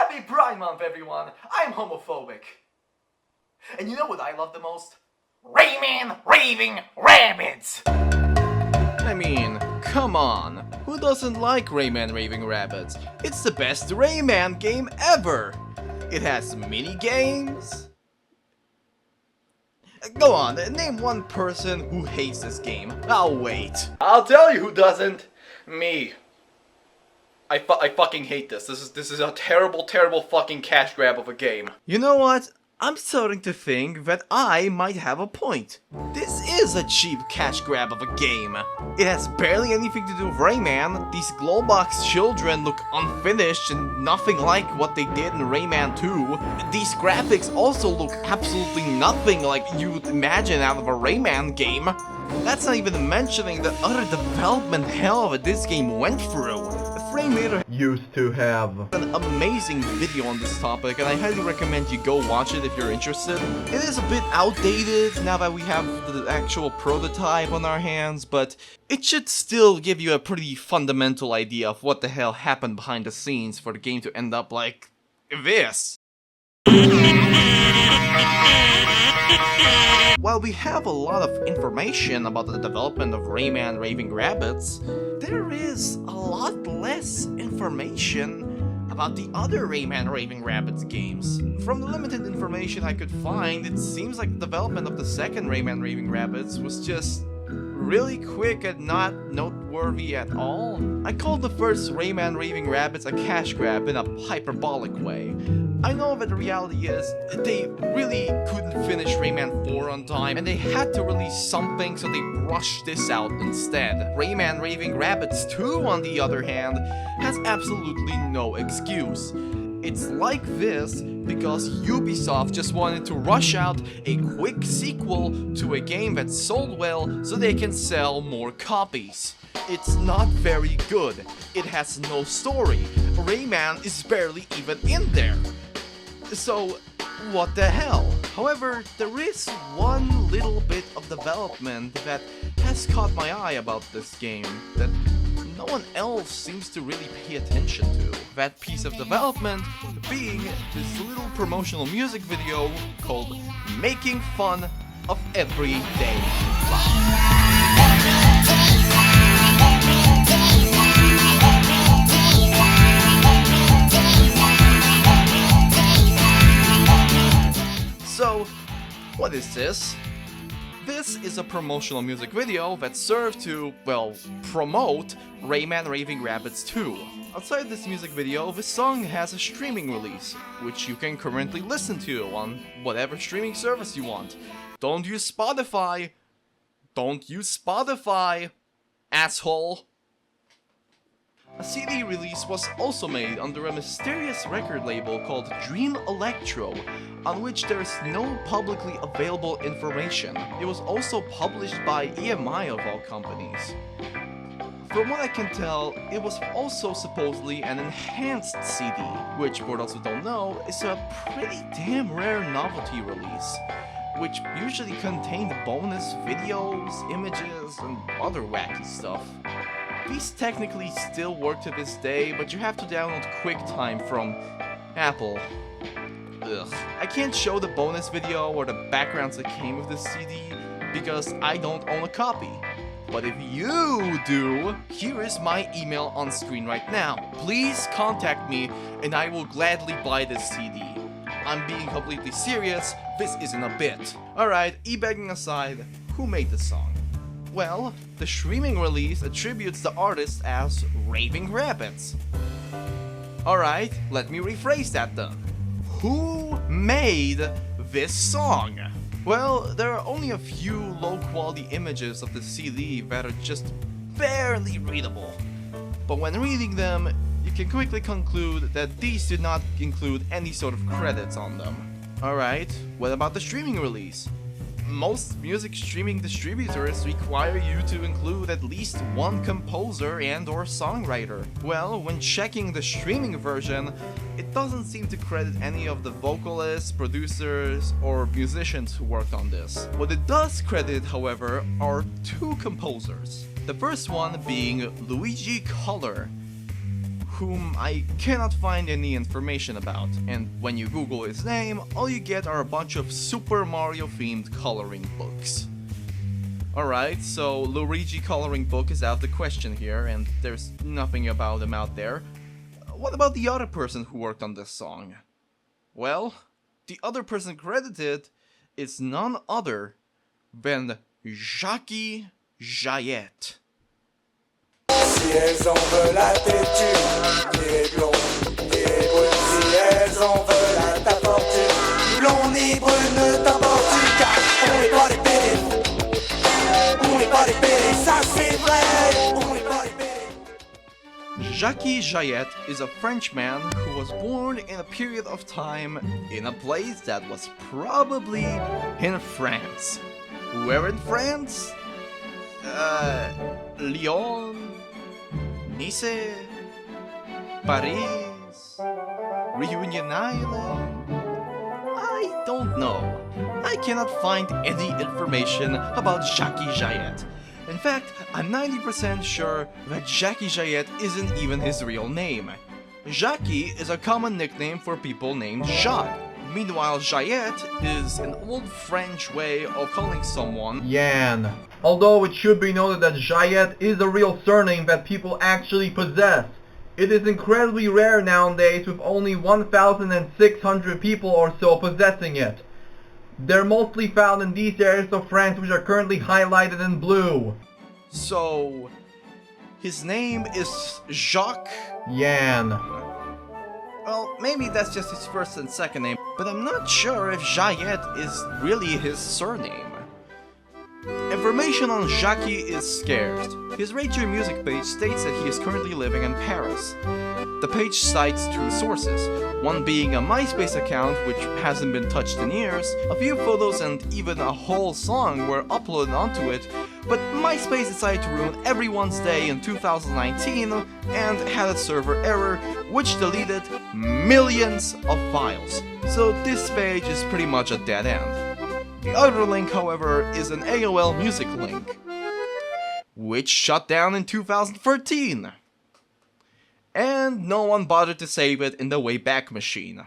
Happy Pride Month, everyone! I'm homophobic. And you know what I love the most? Rayman Raving Rabbids! I mean, come on. Who doesn't like Rayman Raving Rabbids? It's the best Rayman game ever! It has mini-games. Go on, name one person who hates this game. I'll wait. I'll tell you who doesn't. Me. I fucking hate this. This is a terrible, terrible fucking cash grab of a game. You know what? I'm starting to think that I might have a point. This is a cheap cash grab of a game. It has barely anything to do with Rayman. These Glowbox children look unfinished and nothing like what they did in Rayman 2. These graphics also look absolutely nothing like you would imagine out of a Rayman game. That's not even mentioning the utter development hell that this game went through. Framemeter used to have an amazing video on this topic, and I highly recommend you go watch it if you're interested. It is a bit outdated now that we have the actual prototype on our hands, but it should still give you a pretty fundamental idea of what the hell happened behind the scenes for the game to end up like this. While we have a lot of information about the development of Rayman Raving Rabbids, there is a lot less information about the other Rayman Raving Rabbids games. From the limited information I could find, it seems like the development of the second Rayman Raving Rabbids was just really quick and not noteworthy at all. I called the first Rayman Raving Rabbids a cash grab in a hyperbolic way. I know that the reality is, they really couldn't finish Rayman 4 on time, and they had to release something, so they rushed this out instead. Rayman Raving Rabbids 2, on the other hand, has absolutely no excuse. It's like this because Ubisoft just wanted to rush out a quick sequel to a game that sold well so they can sell more copies. It's not very good. It has no story. Rayman is barely even in there. So, what the hell? However, there is one little bit of development that has caught my eye about this game that no one else seems to really pay attention to. That piece of development being this little promotional music video called Making Fun of Everyday Life. So, what is this? This is a promotional music video that served to, well, promote Rayman Raving Rabbids 2. Outside this music video, the song has a streaming release, which you can currently listen to on whatever streaming service you want. Don't use Spotify! Don't use Spotify, asshole! A CD release was also made under a mysterious record label called Dream Electro, on which there is no publicly available information. It was also published by EMI of all companies. From what I can tell, it was also supposedly an enhanced CD, which for those who don't know, is a pretty damn rare novelty release, which usually contained bonus videos, images, and other wacky stuff. These technically still work to this day, but you have to download QuickTime from Apple. Ugh. I can't show the bonus video or the backgrounds that came with this CD because I don't own a copy. But if you do, here is my email on screen right now. Please contact me and I will gladly buy this CD. I'm being completely serious, this isn't a bit. Alright, e-begging aside, who made the song? Well, the streaming release attributes the artist as Raving Rabbids. Alright, let me rephrase that then. Who made this song? Well, there are only a few low-quality images of the CD that are just barely readable. But when reading them, you can quickly conclude that these do not include any sort of credits on them. Alright, what about the streaming release? Most music streaming distributors require you to include at least one composer and/or songwriter. Well, when checking the streaming version, it doesn't seem to credit any of the vocalists, producers, or musicians who worked on this. What it does credit, however, are two composers. The first one being Luigi Color, whom I cannot find any information about, and when you Google his name, all you get are a bunch of Super Mario themed coloring books. Alright, so Luigi coloring book is out of the question here, and there's nothing about him out there. What about the other person who worked on this song? Well, the other person credited is none other than Jacky Jayet. Si elles en veulent la têtue, ni blonde, ni brune. Si elles en veulent à ta fortune, ni blonde ni brune, t'emporte-tu, car on n'est pas des pédés. On n'est pas des pédés, ça c'est vrai. On n'est pas des pédés. Jacky Jayet is a Frenchman who was born in a period of time in a place that was probably in France. Where in France? Lyon, Nice, Paris, Reunion Island? I don't know. I cannot find any information about Jacky Jayet. In fact, I'm 90% sure that Jacky Jayet isn't even his real name. Jacky is a common nickname for people named Jacques. Meanwhile, Jayet is an old French way of calling someone Yan. Although it should be noted that Jayet is a real surname that people actually possess. It is incredibly rare nowadays, with only 1,600 people or so possessing it. They're mostly found in these areas of France which are currently highlighted in blue. So, his name is Jacques Yan. Well, maybe that's just his first and second name, but I'm not sure if Jayet is really his surname. Information on Jacky is scarce. His Rate Your Music page states that he is currently living in Paris. The page cites two sources, one being a MySpace account which hasn't been touched in years. A few photos and even a whole song were uploaded onto it, but MySpace decided to ruin everyone's day in 2019 and had a server error which deleted millions of files. So this page is pretty much a dead end. The other link, however, is an AOL Music link, which shut down in 2013. And no one bothered to save it in the Wayback Machine.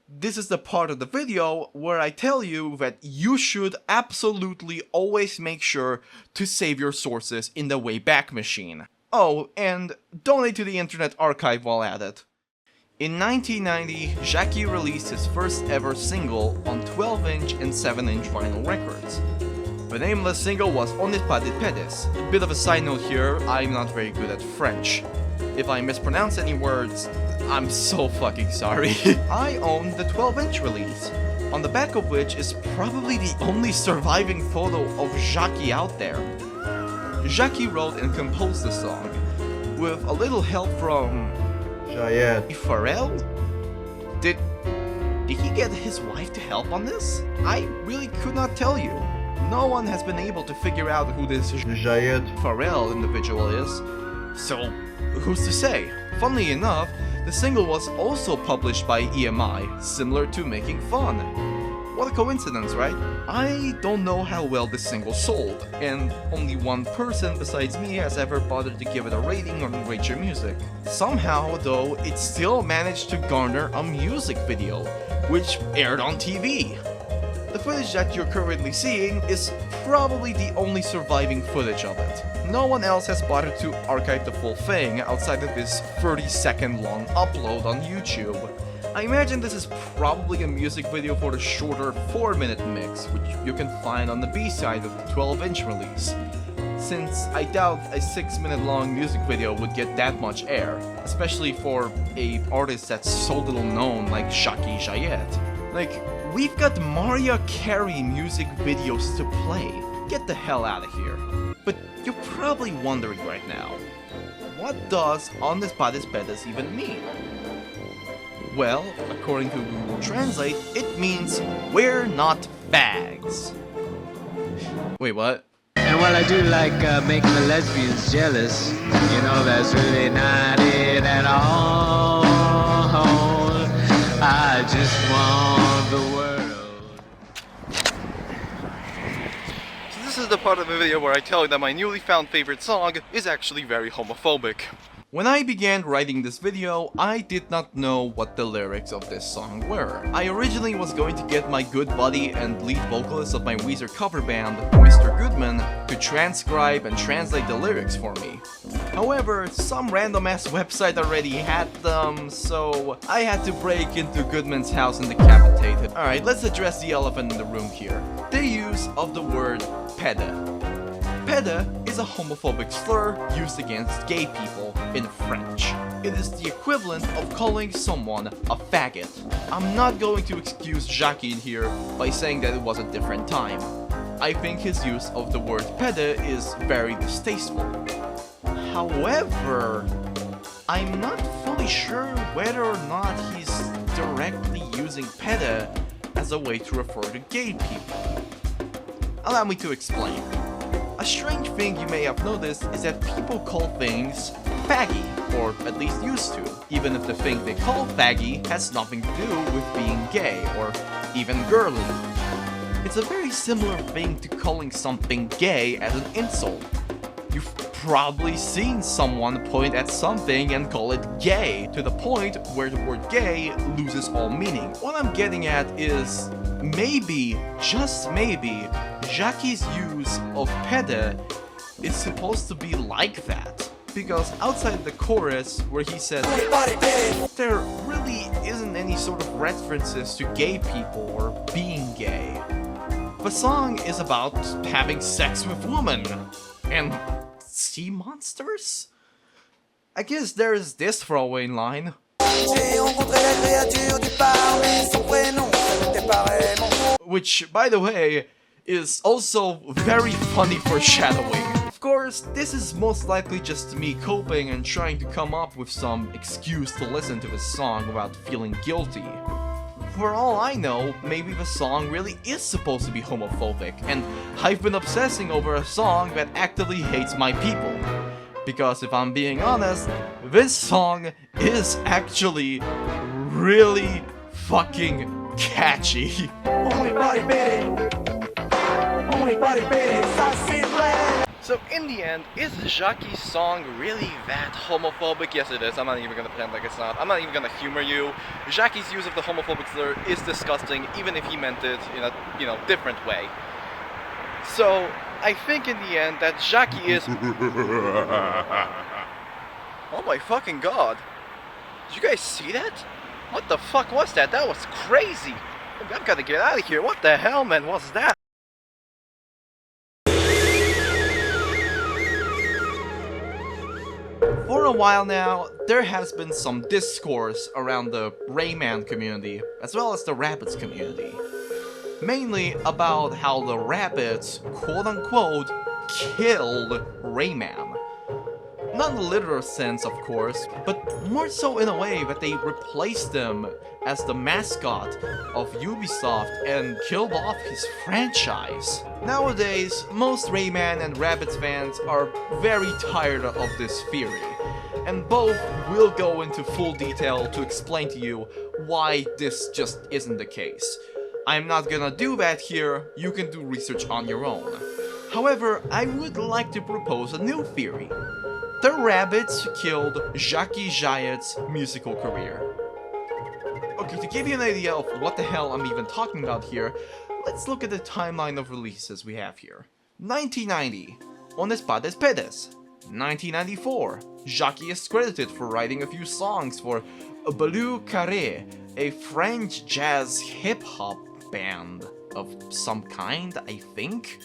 This is the part of the video where I tell you that you should absolutely always make sure to save your sources in the Wayback Machine. Oh, and donate to the Internet Archive while at it. In 1990, Jacky released his first ever single on 12-inch and 7-inch vinyl records. The name of the single was On n'est pas des Pédés. Bit of a side note here, I'm not very good at French. If I mispronounce any words, I'm so fucking sorry. I own the 12-inch release, on the back of which is probably the only surviving photo of Jacky out there. Jacky wrote and composed the song, with a little help from Jayet. Pharrell? Did he get his wife to help on this? I really could not tell you. No one has been able to figure out who this Jayet. Pharrell individual is, so who's to say? Funnily enough, the single was also published by EMI, similar to Making Fun. What a coincidence, right? I don't know how well this single sold, and only one person besides me has ever bothered to give it a rating on Rate Your Music. Somehow, though, it still managed to garner a music video, which aired on TV. The footage that you're currently seeing is probably the only surviving footage of it. No one else has bothered to archive the full thing outside of this 30-second long upload on YouTube. I imagine this is probably a music video for the shorter 4-minute mix, which you can find on the B-side of the 12-inch release, since I doubt a 6-minute long music video would get that much air, especially for a artist that's so little known like Jacky Jayet. Like, we've got Mariah Carey music videos to play. Get the hell out of here. But you're probably wondering right now, what does On n'est pas des Pédés even mean? Well, according to Google Translate, it means we're not bags. Wait, what? And while I do like making the lesbians jealous, you know that's really not it at all. I just want the world. So this is the part of the video where I tell you that my newly found favorite song is actually very homophobic. When I began writing this video, I did not know what the lyrics of this song were. I originally was going to get my good buddy and lead vocalist of my Weezer cover band, Mr. Goodman, to transcribe and translate the lyrics for me. However, some random ass website already had them, so I had to break into Goodman's house and decapitate him. Alright, let's address the elephant in the room here. The use of the word pédé. Pédé is a homophobic slur used against gay people in French. It is the equivalent of calling someone a faggot. I'm not going to excuse Jacky in here by saying that it was a different time. I think his use of the word pédé is very distasteful. However, I'm not fully sure whether or not he's directly using pédé as a way to refer to gay people. Allow me to explain. A strange thing you may have noticed is that people call things faggy, or at least used to, even if the thing they call faggy has nothing to do with being gay, or even girly. It's a very similar thing to calling something gay as an insult. You've probably seen someone point at something and call it gay, to the point where the word gay loses all meaning. What I'm getting at is, maybe, just maybe, Jacky's use of pédé is supposed to be like that. Because outside the chorus, where he says, there really isn't any sort of references to gay people or being gay. The song is about having sex with women and sea monsters? I guess there's this throwaway line. Which, by the way, is also very funny foreshadowing. Of course, this is most likely just me coping and trying to come up with some excuse to listen to this song without feeling guilty. For all I know, maybe the song really is supposed to be homophobic, and I've been obsessing over a song that actively hates my people. Because if I'm being honest, this song is actually really fucking catchy. So in the end, is Jacky's song really that homophobic? Yes it is, I'm not even gonna pretend like it's not. I'm not even gonna humor you. Jacky's use of the homophobic slur is disgusting, even if he meant it in a, different way. So, I think in the end that Jacky is... Oh my fucking god. Did you guys see that? What the fuck was that? That was crazy! I've gotta get out of here. What the hell, man, was that? For a while now, there has been some discourse around the Rayman community, as well as the Rabbids community. Mainly about how the Rabbids, quote-unquote, killed Rayman. Not in the literal sense, of course, but more so in a way that they replaced him as the mascot of Ubisoft and killed off his franchise. Nowadays, most Rayman and Rabbids fans are very tired of this theory, and both will go into full detail to explain to you why this just isn't the case. I'm not gonna do that here, you can do research on your own. However, I would like to propose a new theory. The Rabbids killed Jacky Jayet's musical career. Okay, to give you an idea of what the hell I'm even talking about here, let's look at the timeline of releases we have here. 1990, On Espadas Pédés. 1994, Jacky is credited for writing a few songs for Bleu Carré, a French jazz hip-hop band of some kind, I think?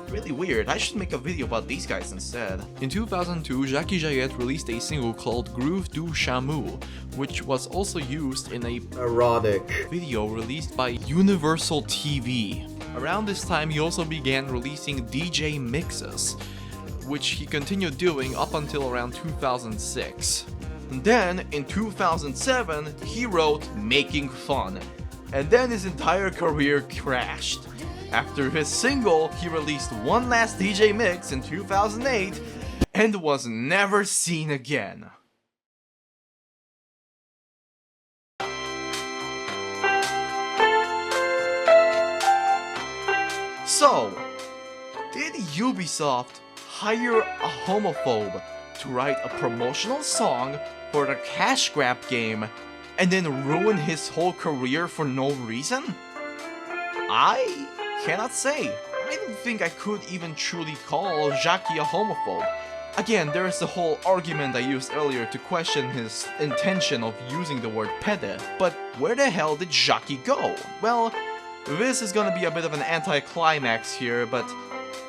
Really weird, I should make a video about these guys instead. In 2002, Jacky Jayet released a single called Groove du Chameau, which was also used in a erotic video released by Universal TV. Around this time, he also began releasing DJ mixes, which he continued doing up until around 2006. And then, in 2007, he wrote Making Fun, and then his entire career crashed. After his single, he released one last DJ mix in 2008 and was never seen again. So, did Ubisoft hire a homophobe to write a promotional song for the cash grab game and then ruin his whole career for no reason? I cannot say. I don't think I could even truly call Jacky a homophobe. Again, there is the whole argument I used earlier to question his intention of using the word Pédés, but where the hell did Jacky go? Well, this is gonna be a bit of an anticlimax here, but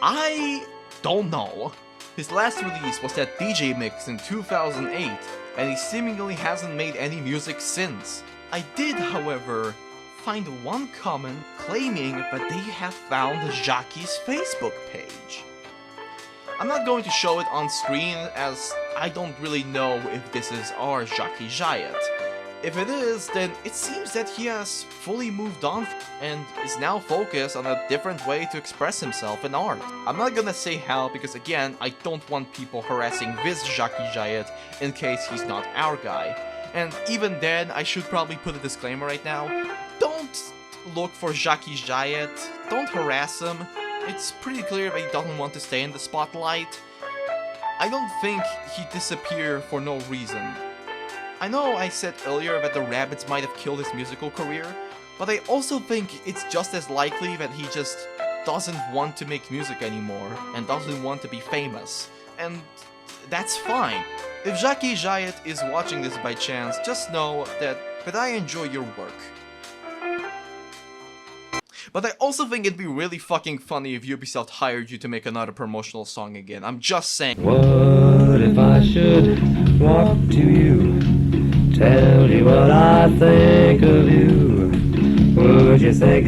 I don't know. His last release was that DJ mix in 2008, and he seemingly hasn't made any music since. I did, however, find one comment claiming that they have found Jacky's Facebook page. I'm not going to show it on screen as I don't really know if this is our Jacky Jayet. If it is, then it seems that he has fully moved on and is now focused on a different way to express himself in art. I'm not gonna say how because again, I don't want people harassing this Jacky Jayet in case he's not our guy. And even then, I should probably put a disclaimer right now. Don't look for Jacky Jayet, don't harass him. It's pretty clear that he doesn't want to stay in the spotlight. I don't think he'd disappear for no reason. I know I said earlier that the Rabbids might have killed his musical career, but I also think it's just as likely that he just doesn't want to make music anymore and doesn't want to be famous. And that's fine. If Jacky Jayet is watching this by chance, just know that I enjoy your work. But I also think it'd be really fucking funny if Ubisoft hired you to make another promotional song again. I'm just saying. What if I should walk to you, tell you what I think of you? Would you say